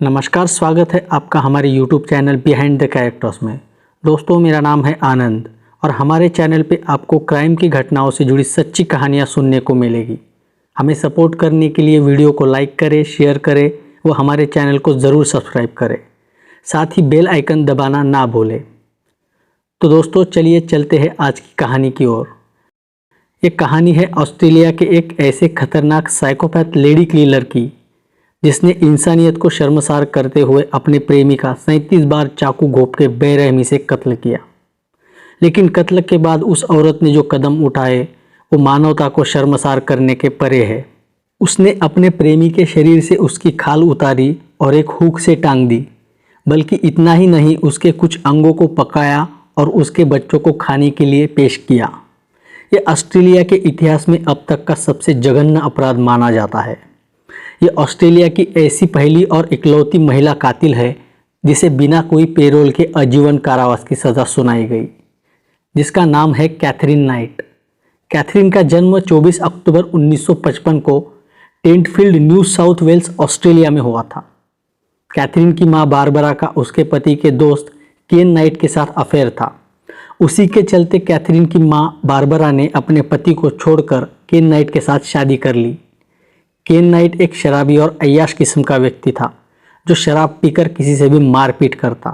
नमस्कार, स्वागत है आपका हमारे YouTube channel behind the characters में। दोस्तों, मेरा नाम है आनंद और हमारे चैनल पे आपको क्राइम की घटनाओं से जुड़ी सच्ची कहानियाँ सुनने को मिलेगी। हमें सपोर्ट करने के लिए वीडियो को लाइक करें, शेयर करें व हमारे चैनल को ज़रूर सब्सक्राइब करें। साथ ही बेल आइकन दबाना ना भूलें। तो दोस्तों, चलिए चलते हैं आज की कहानी की ओर। एक कहानी है ऑस्ट्रेलिया के एक ऐसे खतरनाक साइकोपैथ लेडी किलर की जिसने इंसानियत को शर्मसार करते हुए अपने प्रेमी का 37 बार चाकू घोंप के बेरहमी से कत्ल किया। लेकिन कत्ल के बाद उस औरत ने जो कदम उठाए वो मानवता को शर्मसार करने के परे है। उसने अपने प्रेमी के शरीर से उसकी खाल उतारी और एक हुक से टांग दी। बल्कि इतना ही नहीं, उसके कुछ अंगों को पकाया और उसके बच्चों को खाने के लिए पेश किया। ये ऑस्ट्रेलिया के इतिहास में अब तक का सबसे जघन्य अपराध माना जाता है। ये ऑस्ट्रेलिया की ऐसी पहली और इकलौती महिला कातिल है जिसे बिना कोई पेरोल के आजीवन कारावास की सज़ा सुनाई गई, जिसका नाम है कैथरीन नाइट। कैथरीन का जन्म 24 अक्टूबर 1955 को टेंटफील्ड, न्यू साउथ वेल्स, ऑस्ट्रेलिया में हुआ था। कैथरीन की मां बारबरा का उसके पति के दोस्त केन नाइट के साथ अफेयर था। उसी के चलते कैथरीन की मां बारबरा ने अपने पति को छोड़कर केन नाइट के साथ शादी कर ली। केन नाइट एक शराबी और अय्याश किस्म का व्यक्ति था जो शराब पीकर किसी से भी मारपीट करता।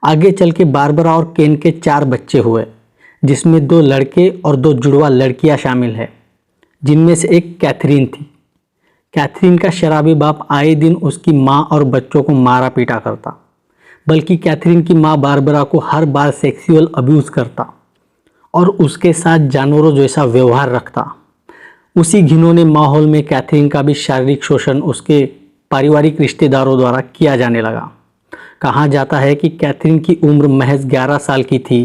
आगे चल के बारबरा और केन के 4 बच्चे हुए, जिसमें 2 लड़के और 2 जुड़वा लड़कियां शामिल है, जिनमें से एक कैथरीन थी। कैथरीन का शराबी बाप आए दिन उसकी मां और बच्चों को मारा पीटा करता, बल्कि कैथरीन की मां बारबरा को हर बार सेक्सुअल अब्यूज़ करता और उसके साथ जानवरों जैसा व्यवहार रखता। उसी घिनौने माहौल में कैथरीन का भी शारीरिक शोषण उसके पारिवारिक रिश्तेदारों द्वारा किया जाने लगा। कहा जाता है कि कैथरीन की उम्र महज 11 साल की थी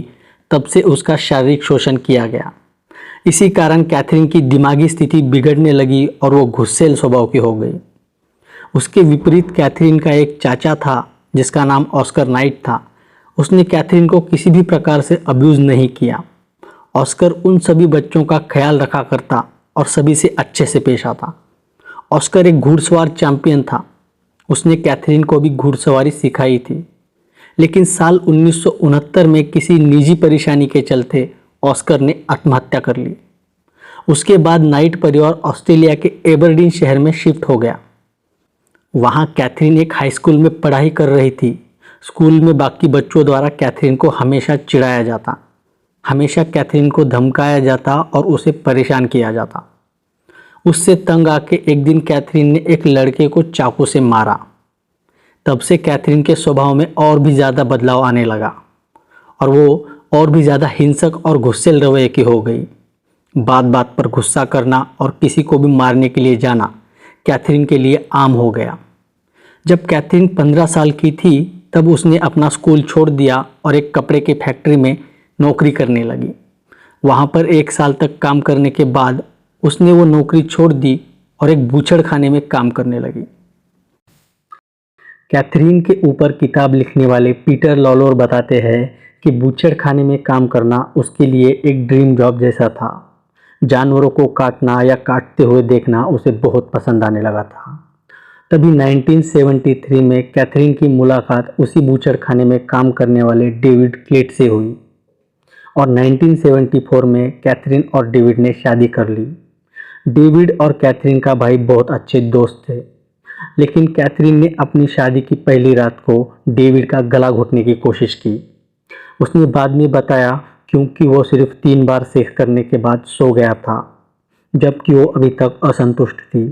तब से उसका शारीरिक शोषण किया गया। इसी कारण कैथरीन की दिमागी स्थिति बिगड़ने लगी और वो गुस्सैल स्वभाव की हो गई। उसके विपरीत कैथरीन का एक चाचा था जिसका नाम ऑस्कर नाइट था। उसने कैथरीन को किसी भी प्रकार से अब्यूज़ नहीं किया। ऑस्कर उन सभी बच्चों का ख्याल रखा करता और सभी से अच्छे से पेश आता। ऑस्कर एक घुड़सवार चैंपियन था। उसने कैथरीन को भी घुड़सवारी सिखाई थी। लेकिन साल 1969 में किसी निजी परेशानी के चलते ऑस्कर ने आत्महत्या कर ली। उसके बाद नाइट परिवार ऑस्ट्रेलिया के एबरडीन शहर में शिफ्ट हो गया। वहाँ कैथरीन एक हाई स्कूल में पढ़ाई कर रही थी। स्कूल में बाकी बच्चों द्वारा कैथरीन को हमेशा चिढ़ाया जाता, हमेशा कैथरीन को धमकाया जाता और उसे परेशान किया जाता। उससे तंग आके एक दिन कैथरीन ने एक लड़के को चाकू से मारा। तब से कैथरीन के स्वभाव में और भी ज़्यादा बदलाव आने लगा और वो और भी ज़्यादा हिंसक और गुस्सैल रवैये की हो गई। बात बात पर गुस्सा करना और किसी को भी मारने के लिए जाना कैथरीन के लिए आम हो गया। जब कैथरीन 15 साल की थी तब उसने अपना स्कूल छोड़ दिया और एक कपड़े की फैक्ट्री में नौकरी करने लगी। वहाँ पर 1 साल तक काम करने के बाद उसने वो नौकरी छोड़ दी और एक बूचड़खाने में काम करने लगी। कैथरीन के ऊपर किताब लिखने वाले पीटर लॉलोर बताते हैं कि बूचड़खाने में काम करना उसके लिए एक ड्रीम जॉब जैसा था। जानवरों को काटना या काटते हुए देखना उसे बहुत पसंद आने लगा था। तभी 1973 में कैथरीन की मुलाकात उसी बूचड़खाने में काम करने वाले डेविड क्लेट से हुई और 1974 में कैथरीन और डेविड ने शादी कर ली। डेविड और कैथरीन का भाई बहुत अच्छे दोस्त थे, लेकिन कैथरीन ने अपनी शादी की पहली रात को डेविड का गला घोटने की कोशिश की। उसने बाद में बताया क्योंकि वो सिर्फ 3 बार सेक्स करने के बाद सो गया था, जबकि वो अभी तक असंतुष्ट थी।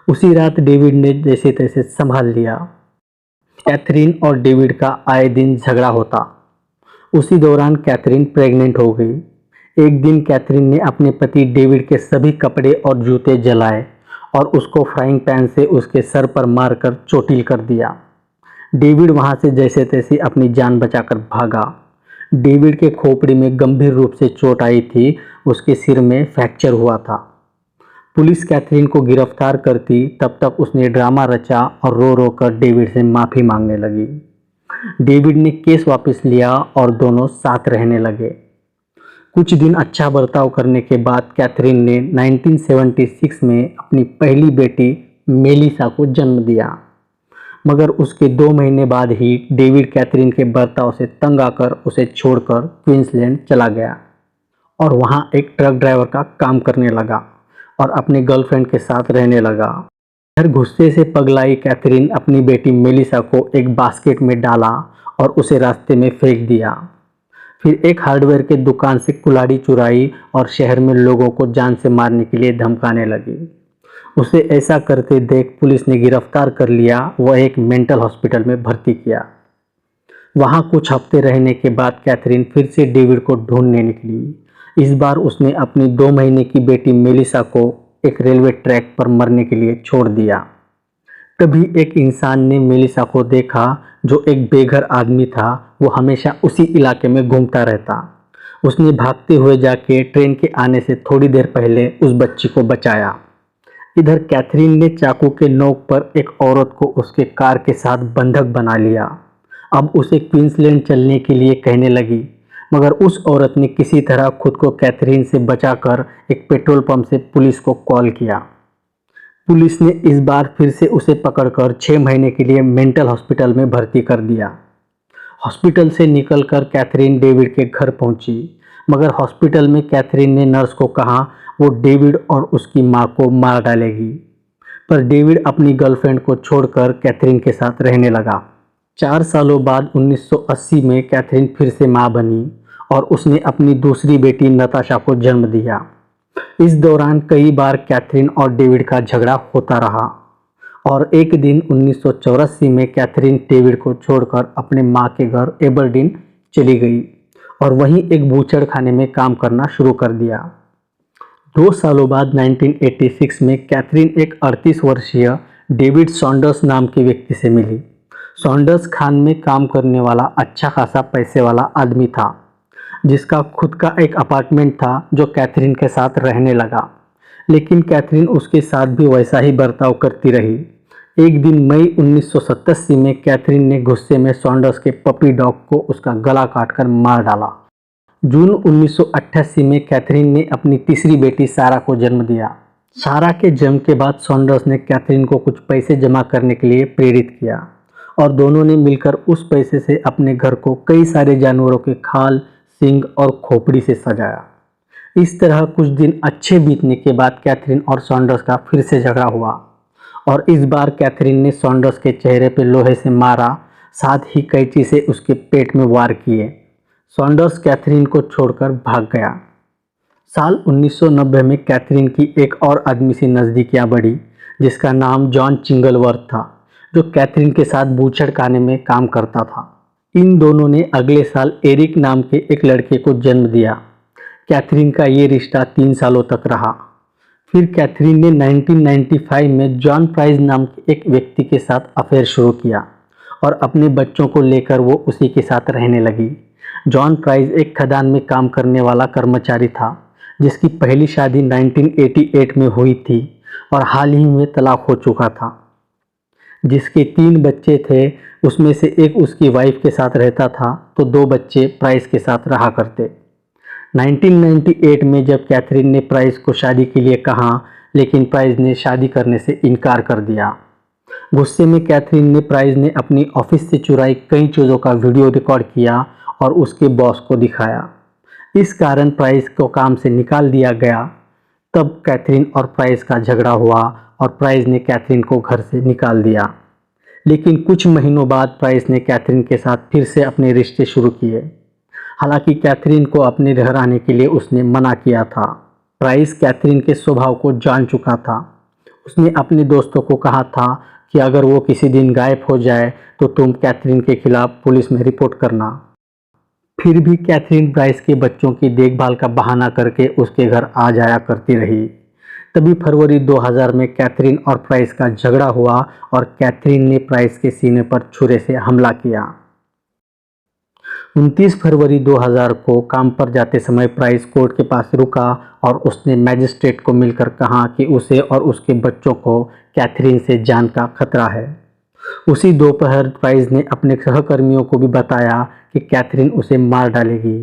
उसी रात डेविड ने जैसे तैसे संभाल लिया। कैथरीन और डेविड का आए दिन झगड़ा होता। उसी दौरान कैथरीन प्रेग्नेंट हो गई। एक दिन कैथरीन ने अपने पति डेविड के सभी कपड़े और जूते जलाए और उसको फ्राइंग पैन से उसके सर पर मारकर चोटिल कर दिया। डेविड वहां से जैसे तैसे अपनी जान बचाकर भागा। डेविड के खोपड़ी में गंभीर रूप से चोट आई थी, उसके सिर में फ्रैक्चर हुआ था। पुलिस कैथरीन को गिरफ्तार करती तब तक उसने ड्रामा रचा और रो रो कर डेविड से माफ़ी मांगने लगी। डेविड ने केस वापस लिया और दोनों साथ रहने लगे। कुछ दिन अच्छा बर्ताव करने के बाद कैथरीन ने 1976 में अपनी पहली बेटी मेलिसा को जन्म दिया। मगर उसके 2 महीने बाद ही डेविड कैथरीन के बर्ताव से तंग आकर उसे छोड़कर क्वींसलैंड चला गया और वहाँ एक ट्रक ड्राइवर का काम करने लगा और अपनी गर्लफ्रेंड के साथ रहने लगा। इधर गुस्से से पगलाई कैथरीन अपनी बेटी मेलिसा को एक बास्केट में डाला और उसे रास्ते में फेंक दिया। फिर एक हार्डवेयर के दुकान से कुल्हाड़ी चुराई और शहर में लोगों को जान से मारने के लिए धमकाने लगी। उसे ऐसा करते देख पुलिस ने गिरफ्तार कर लिया। वह एक मेंटल हॉस्पिटल में भर्ती किया। वहाँ कुछ हफ्ते रहने के बाद कैथरीन फिर से डेविड को ढूंढने निकली। इस बार उसने अपनी 2 महीने की बेटी मेलिसा को एक रेलवे ट्रैक पर मरने के लिए छोड़ दिया। तभी एक इंसान ने मेलिसा को देखा जो एक बेघर आदमी था। वो हमेशा उसी इलाके में घूमता रहता। उसने भागते हुए जाके ट्रेन के आने से थोड़ी देर पहले उस बच्ची को बचाया। इधर कैथरीन ने चाकू के नोक पर एक औरत को उसके कार के साथ बंधक बना लिया। अब उसे क्वींसलैंड चलने के लिए कहने लगी, मगर उस औरत ने किसी तरह खुद को कैथरीन से बचाकर एक पेट्रोल पंप से पुलिस को कॉल किया। पुलिस ने इस बार फिर से उसे पकड़कर 6 महीने के लिए मेंटल हॉस्पिटल में भर्ती कर दिया। हॉस्पिटल से निकलकर कैथरीन डेविड के घर पहुंची, मगर हॉस्पिटल में कैथरीन ने नर्स को कहा वो डेविड और उसकी मां को मार डालेगी। पर डेविड अपनी गर्लफ्रेंड को छोड़कर कैथरीन के साथ रहने लगा। 4 सालों बाद 1980 में कैथरीन फिर से मां बनी और उसने अपनी दूसरी बेटी नताशा को जन्म दिया। इस दौरान कई बार कैथरीन और डेविड का झगड़ा होता रहा और एक दिन 1984 में कैथरीन डेविड को छोड़कर अपने मां के घर एबरडीन चली गई और वहीं एक बूचड़खाने में काम करना शुरू कर दिया। 2 सालों बाद 1986 में कैथरीन एक 38 वर्षीय डेविड सॉन्डर्स नाम के व्यक्ति से मिली। सॉन्डर्स खान में काम करने वाला अच्छा खासा पैसे वाला आदमी था, जिसका खुद का एक अपार्टमेंट था जो कैथरीन के साथ रहने लगा। लेकिन कैथरीन उसके साथ भी वैसा ही बर्ताव करती रही। एक दिन मई 1987 में कैथरीन ने गुस्से में सॉन्डर्स के पपी डॉग को उसका गला काटकर मार डाला। जून 1988 में कैथरीन ने अपनी तीसरी बेटी सारा को जन्म दिया। सारा के जन्म के बाद सॉन्डर्स ने कैथरीन को कुछ पैसे जमा करने के लिए प्रेरित किया और दोनों ने मिलकर उस पैसे से अपने घर को कई सारे जानवरों के खाल, सींग और खोपड़ी से सजाया। इस तरह कुछ दिन अच्छे बीतने के बाद कैथरीन और सॉन्डर्स का फिर से झगड़ा हुआ और इस बार कैथरीन ने सॉन्डर्स के चेहरे पर लोहे से मारा, साथ ही कैंची से उसके पेट में वार किए। सॉन्डर्स कैथरीन को छोड़कर भाग गया। साल 1990 में कैथरीन की एक और आदमी से नज़दीकियाँ बढ़ी, जिसका नाम जॉन चिंगलवर्थ था, जो कैथरीन के साथ बूचड़खाने में काम करता था। इन दोनों ने अगले साल एरिक नाम के एक लड़के को जन्म दिया। कैथरीन का ये रिश्ता 3 सालों तक रहा। फिर कैथरीन ने 1995 में जॉन प्राइस नाम के एक व्यक्ति के साथ अफेयर शुरू किया और अपने बच्चों को लेकर वो उसी के साथ रहने लगी। जॉन प्राइस एक खदान में काम करने वाला कर्मचारी था, जिसकी पहली शादी 1988 में हुई थी और हाल ही में तलाक हो चुका था। जिसके 3 बच्चे थे, उसमें से एक उसकी वाइफ के साथ रहता था तो 2 बच्चे प्राइस के साथ रहा करते। 1998 में जब कैथरीन ने प्राइस को शादी के लिए कहा, लेकिन प्राइस ने शादी करने से इनकार कर दिया। गुस्से में कैथरीन ने प्राइस ने अपनी ऑफिस से चुराई कई चीज़ों का वीडियो रिकॉर्ड किया और उसके बॉस को दिखाया। इस कारण प्राइस को काम से निकाल दिया गया। तब कैथरीन और प्राइस का झगड़ा हुआ और प्राइस ने कैथरीन को घर से निकाल दिया। लेकिन कुछ महीनों बाद प्राइस ने कैथरीन के साथ फिर से अपने रिश्ते शुरू किए। हालांकि कैथरीन को अपने घर आने के लिए उसने मना किया था। प्राइस कैथरीन के स्वभाव को जान चुका था। उसने अपने दोस्तों को कहा था कि अगर वो किसी दिन गायब हो जाए तो तुम कैथरीन के खिलाफ पुलिस में रिपोर्ट करना। फिर भी कैथरीन प्राइस के बच्चों की देखभाल का बहाना करके उसके घर आ जाया करती रही। तभी फरवरी 2000 में कैथरीन और प्राइस का झगड़ा हुआ और कैथरीन ने प्राइस के सीने पर छुरे से हमला किया। 29 फरवरी 2000 को काम पर जाते समय प्राइस कोर्ट के पास रुका और उसने मैजिस्ट्रेट को मिलकर कहा कि उसे और उसके बच्चों को कैथरीन से जान का खतरा है। उसी दोपहर प्राइस ने अपने सहकर्मियों को भी बताया कि कैथरीन उसे मार डालेगी,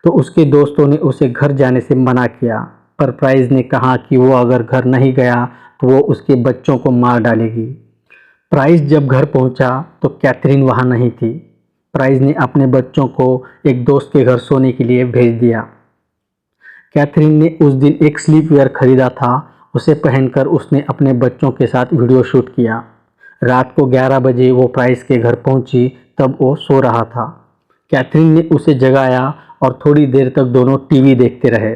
तो उसके दोस्तों ने उसे घर जाने से मना किया। पर प्राइस ने कहा कि वो अगर घर नहीं गया तो वो उसके बच्चों को मार डालेगी। प्राइस जब घर पहुंचा तो कैथरीन वहां नहीं थी। प्राइस ने अपने बच्चों को एक दोस्त के घर सोने के लिए भेज दिया। कैथरीन ने उस दिन एक स्लीपवेयर खरीदा था। उसे पहनकर उसने अपने बच्चों के साथ वीडियो शूट किया। रात को 11 बजे वो प्राइस के घर पहुंची, तब वो सो रहा था। कैथरीन ने उसे जगाया और थोड़ी देर तक दोनों टीवी देखते रहे।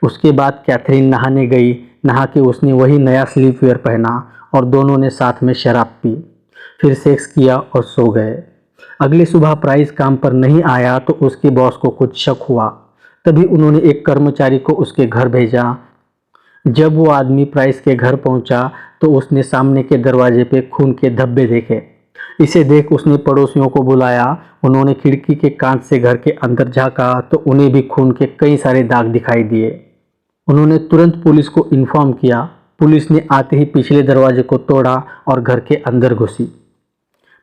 उसके बाद कैथरीन नहाने गई। नहा के उसने वही नया स्लीपवेयर पहना और दोनों ने साथ में शराब पी, फिर सेक्स किया और सो गए। अगली सुबह प्राइस काम पर नहीं आया तो उसके बॉस को कुछ शक हुआ। तभी उन्होंने एक कर्मचारी को उसके घर भेजा। जब वो आदमी प्राइस के घर पहुंचा तो उसने सामने के दरवाजे पे खून के धब्बे देखे। इसे देख उसने पड़ोसियों को बुलाया। उन्होंने खिड़की के कांच से घर के अंदर झांका तो उन्हें भी खून के कई सारे दाग दिखाई दिए। उन्होंने तुरंत पुलिस को इन्फॉर्म किया। पुलिस ने आते ही पिछले दरवाजे को तोड़ा और घर के अंदर घुसी।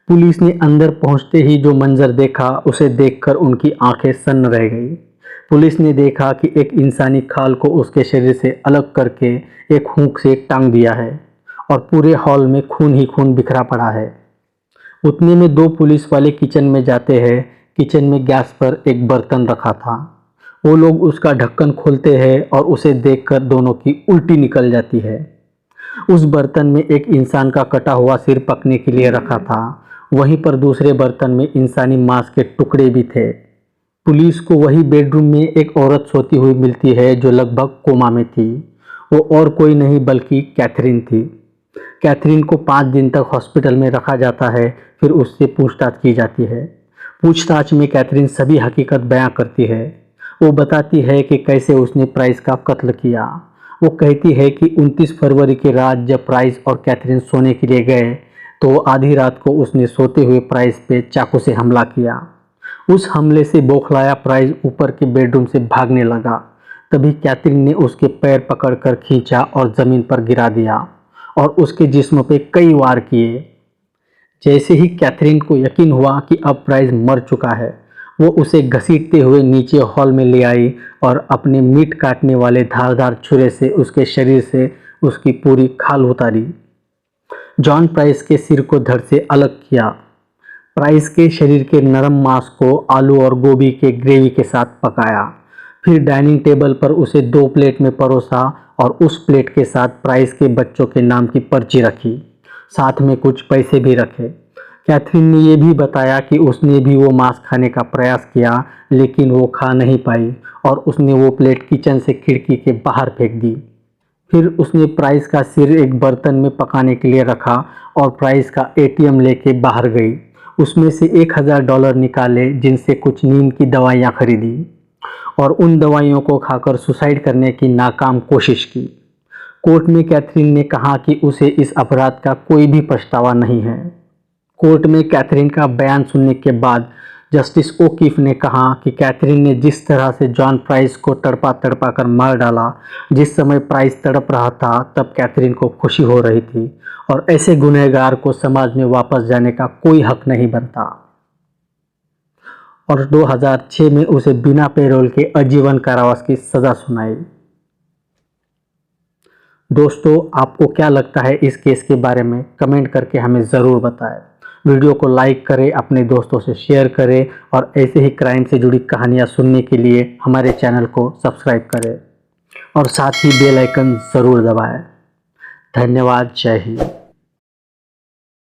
पुलिस ने अंदर पहुंचते ही जो मंजर देखा, उसे देखकर उनकी आंखें सन्न रह गई। पुलिस ने देखा कि एक इंसानी खाल को उसके शरीर से अलग करके एक हुक से टांग दिया है और पूरे हॉल में खून ही खून बिखरा पड़ा है। उतने में दो पुलिस वाले किचन में जाते हैं। किचन में गैस पर एक बर्तन रखा था। वो लोग उसका ढक्कन खोलते हैं और उसे देखकर दोनों की उल्टी निकल जाती है। उस बर्तन में एक इंसान का कटा हुआ सिर पकने के लिए रखा था। वहीं पर दूसरे बर्तन में इंसानी मांस के टुकड़े भी थे। पुलिस को वही बेडरूम में एक औरत सोती हुई मिलती है जो लगभग कोमा में थी। वो और कोई नहीं बल्कि कैथरीन थी। कैथरीन को 5 दिन तक हॉस्पिटल में रखा जाता है। फिर उससे पूछताछ की जाती है। पूछताछ में कैथरीन सभी हकीकत बयां करती है। वो बताती है कि कैसे उसने प्राइस का कत्ल किया। वो कहती है कि 29 फरवरी की रात जब प्राइस और कैथरीन सोने के लिए गए तो आधी रात को उसने सोते हुए प्राइस पे चाकू से हमला किया। उस हमले से बौखलाया प्राइस ऊपर के बेडरूम से भागने लगा। तभी कैथरीन ने उसके पैर पकड़कर खींचा और ज़मीन पर गिरा दिया और उसके जिस्म पे कई वार किए। जैसे ही कैथरीन को यकीन हुआ कि अब प्राइस मर चुका है, वो उसे घसीटते हुए नीचे हॉल में ले आई और अपने मीट काटने वाले धारदार छुरे से उसके शरीर से उसकी पूरी खाल उतारी। जॉन प्राइस के सिर को धड़ से अलग किया। प्राइस के शरीर के नरम मांस को आलू और गोभी के ग्रेवी के साथ पकाया। फिर डाइनिंग टेबल पर उसे 2 प्लेट में परोसा और उस प्लेट के साथ प्राइस के बच्चों के नाम की पर्ची रखी। साथ में कुछ पैसे भी रखे। कैथरीन ने यह भी बताया कि उसने भी वो मांस खाने का प्रयास किया, लेकिन वो खा नहीं पाई और उसने वो प्लेट किचन से खिड़की के बाहर फेंक दी। फिर उसने प्राइस का सिर एक बर्तन में पकाने के लिए रखा और प्राइस का एटीएम लेके बाहर गई। उसमें से $1000 निकाले, जिनसे कुछ नींद की दवाइयाँ खरीदी और उन दवाइयों को खाकर सुसाइड करने की नाकाम कोशिश की। कोर्ट में कैथरीन ने कहा कि उसे इस अपराध का कोई भी पछतावा नहीं है। कोर्ट में कैथरीन का बयान सुनने के बाद जस्टिस ओकीफ ने कहा कि कैथरीन ने जिस तरह से जॉन प्राइस को तड़पा तड़पा कर मार डाला, जिस समय प्राइस तड़प रहा था तब कैथरीन को खुशी हो रही थी और ऐसे गुनहगार को समाज में वापस जाने का कोई हक नहीं बनता। और 2006 में उसे बिना पैरोल के आजीवन कारावास की सज़ा सुनाई। दोस्तों, आपको क्या लगता है इस केस के बारे में? कमेंट करके हमें ज़रूर बताएं। वीडियो को लाइक करें, अपने दोस्तों से शेयर करें और ऐसे ही क्राइम से जुड़ी कहानियाँ सुनने के लिए हमारे चैनल को सब्सक्राइब करें और साथ ही बेल आइकन ज़रूर दबाएं। धन्यवाद। जय हिंद।